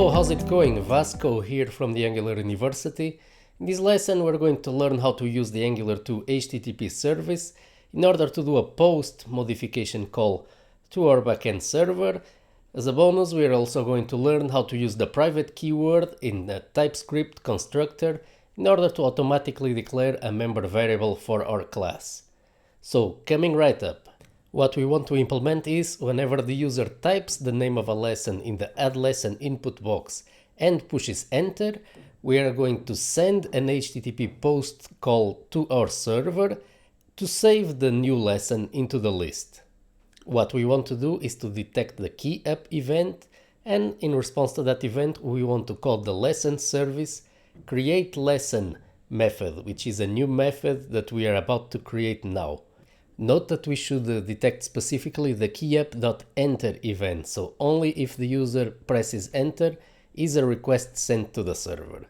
Hello, how's it going? Vasco here from the Angular University. In this lesson we're going to learn how to use the Angular 2 HTTP service in order to do a post modification call to our backend server. As a bonus, we're also going to learn how to use the private keyword in the Typescript constructor in order to automatically declare a member variable for our class. So, coming right up. What we want to implement is whenever the user types the name of a lesson in the add lesson input box and pushes enter, we are going to send an HTTP post call to our server to save the new lesson into the list. What we want to do is to detect the key up event, and in response to that event we want to call the lesson service create lesson method, which is a new method that we are about to create now. Note that we should detect specifically the keyup.enter event, so only if the user presses enter is a request sent to the server.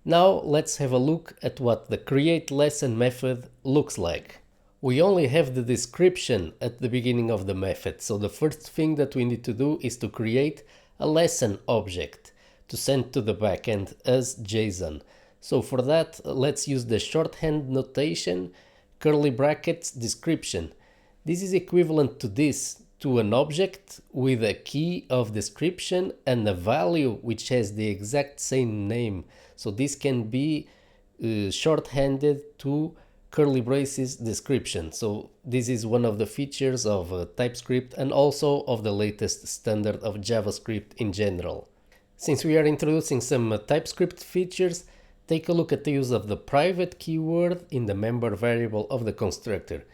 Now let's have a look at what the create lesson method looks like. We only have the description at the beginning of the method, so the first thing that we need to do is to create a lesson object to send to the backend as JSON. So for that, let's use the shorthand notation curly brackets description. This is equivalent to an object with a key of description and a value which has the exact same name. So this can be shorthanded to curly braces description. So this is one of the features of TypeScript and also of the latest standard of JavaScript in general. Since we are introducing some TypeScript features, take a look at the use of the private keyword in the member variable of the constructor.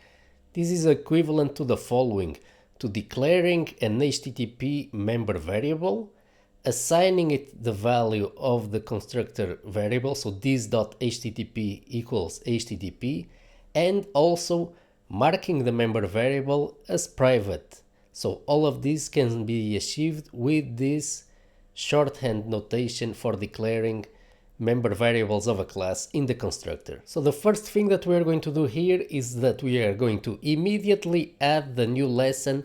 This is equivalent to the following: to declaring an HTTP member variable, assigning it the value of the constructor variable, so this.http equals HTTP, and also marking the member variable as private. So all of this can be achieved with this shorthand notation for declaring member variables of a class in the constructor. So the first thing that we are going to do here is that we are going to immediately add the new lesson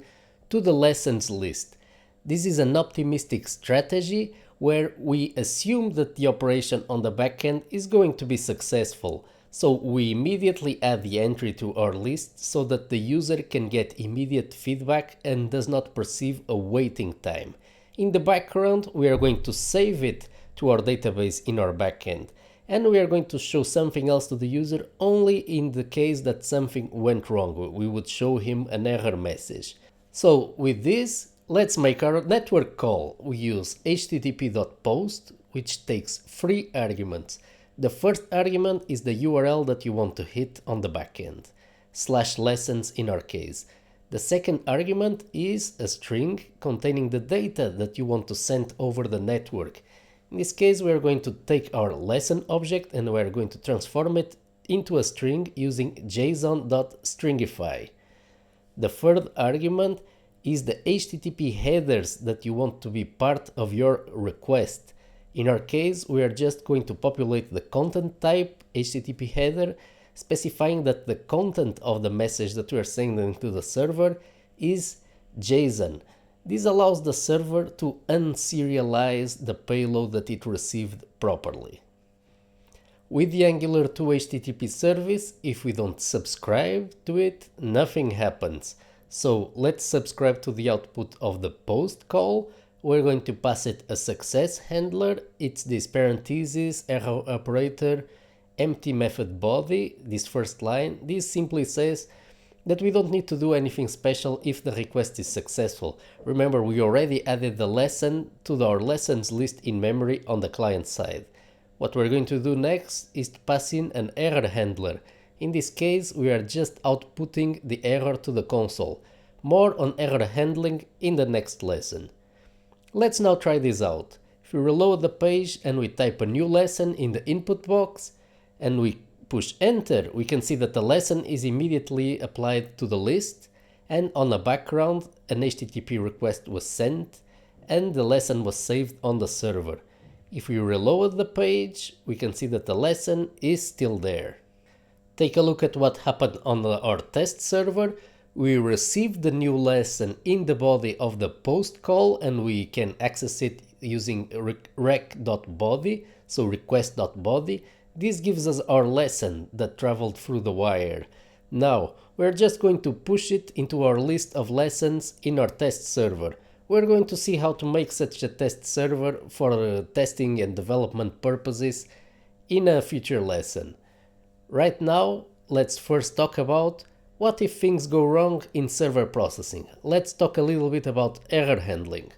to the lessons list. This is an optimistic strategy where we assume that the operation on the backend is going to be successful. So we immediately add the entry to our list so that the user can get immediate feedback and does not perceive a waiting time. In the background, we are going to save it to our database in our backend, and we are going to show something else to the user only in the case that something went wrong. We would show him an error message. So with this, let's make our network call. We use http.post, which takes 3 arguments. The first argument is the URL that you want to hit on the backend, /lessons in our case. The second argument is a string containing the data that you want to send over the network. In this case, we are going to take our lesson object and we are going to transform it into a string using json.stringify. The third argument is the HTTP headers that you want to be part of your request. In our case, we are just going to populate the content type HTTP header, specifying that the content of the message that we are sending to the server is JSON. This allows the server to unserialize the payload that it received properly. With the Angular 2 HTTP service, if we don't subscribe to it, nothing happens. So let's subscribe to the output of the post call. We're going to pass it a success handler. It's this parenthesis, arrow operator, empty method body, this first line. This simply says that we don't need to do anything special if the request is successful. Remember, we already added the lesson to our lessons list in memory on the client side. What we're going to do next is to pass in an error handler. In this case, we are just outputting the error to the console. More on error handling in the next lesson. Let's now try this out. If we reload the page and we type a new lesson in the input box and we push enter, we can see that the lesson is immediately applied to the list, and on the background an HTTP request was sent and the lesson was saved on the server. If we reload the page, we can see that the lesson is still there. Take a look at what happened on our test server. We received the new lesson in the body of the post call and we can access it using rec.body, so request.body. This gives us our lesson that traveled through the wire. Now, we're just going to push it into our list of lessons in our test server. We're going to see how to make such a test server for testing and development purposes in a future lesson. Right now, let's first talk about what if things go wrong in server processing. Let's talk a little bit about error handling.